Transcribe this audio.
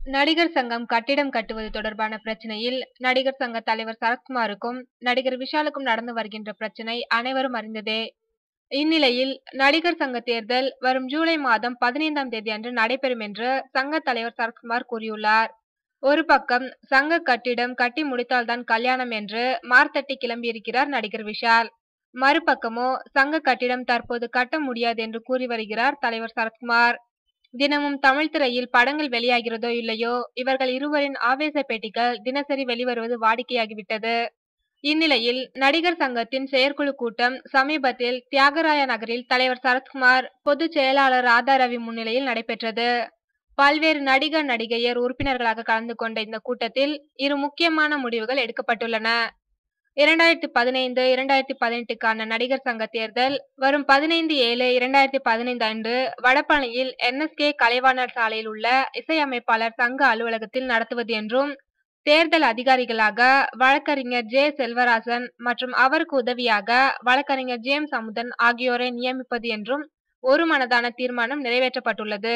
நடிகர் சங்கம் கட்டிடம் கட்டுவது தொடர்பான பிரச்சனையில் நடிகர் சங்க தலைவர் சரத்குமாருக்கும் நடிகர் விஷாலுக்கும் நடந்து வருகின்ற பிரச்சனை அனைவரும் அறிந்ததே. இந்நிலையில் நடிகர் சங்க தேர்தல் வரும் ஜூலை மாதம் 15ஆம் தேதி அன்று நடைபெறும் என்று சங்க தலைவர் சரத்குமார் கூறியுள்ளார். ஒரு பக்கம் சங்க கட்டிடம் கட்டி முடித்தால்தான் கல்யாணம் என்று மார்த்தட்டி கிளம்பியிருக்கிறார் நடிகர் விஷால். மறுபக்கமோ சங்க கட்டிடம் தற்போது கட்ட முடியாது என்று கூறி வருகிறார் தலைவர் சரத்குமார். தினமும் தமிழ் திரையில் படங்கள் வெளியாகிறதோ இல்லையோ, இவர்கள் இருவரின் ஆவேச பேட்டிகள் தினசரி வெளிவருவது வாடிக்கையாகிவிட்டது. இந்நிலையில் நடிகர் சங்கத்தின் செயற்குழு கூட்டம் சமீபத்தில் தியாகராய நகரில் தலைவர் சரத்குமார், பொதுச் செயலாளர் ராதா ரவி முன்னிலையில் நடைபெற்றது. பல்வேறு நடிகர் நடிகையர் உறுப்பினர்களாக கலந்து கொண்ட இந்த கூட்டத்தில் இரு முக்கியமான முடிவுகள் எடுக்கப்பட்டுள்ளன. 2015, 2018க்கான நடிகர் சங்க தேர்தல் வரும் 15/7/2015 அன்று வடபழனியில் NSK கலைவாணர் சாலையில் உள்ள இசையமைப்பாளர் சங்க அலுவலகத்தில் நடத்துவது என்றும், தேர்தல் அதிகாரிகளாக வழக்கறிஞர் ஜே. செல்வராசன் மற்றும் அவருக்கு உதவியாக வழக்கறிஞர் ஜேம்ஸ் அமுதன் ஆகியோரை நியமிப்பது என்றும் ஒருமனதான தீர்மானம் நிறைவேற்றப்பட்டுள்ளது.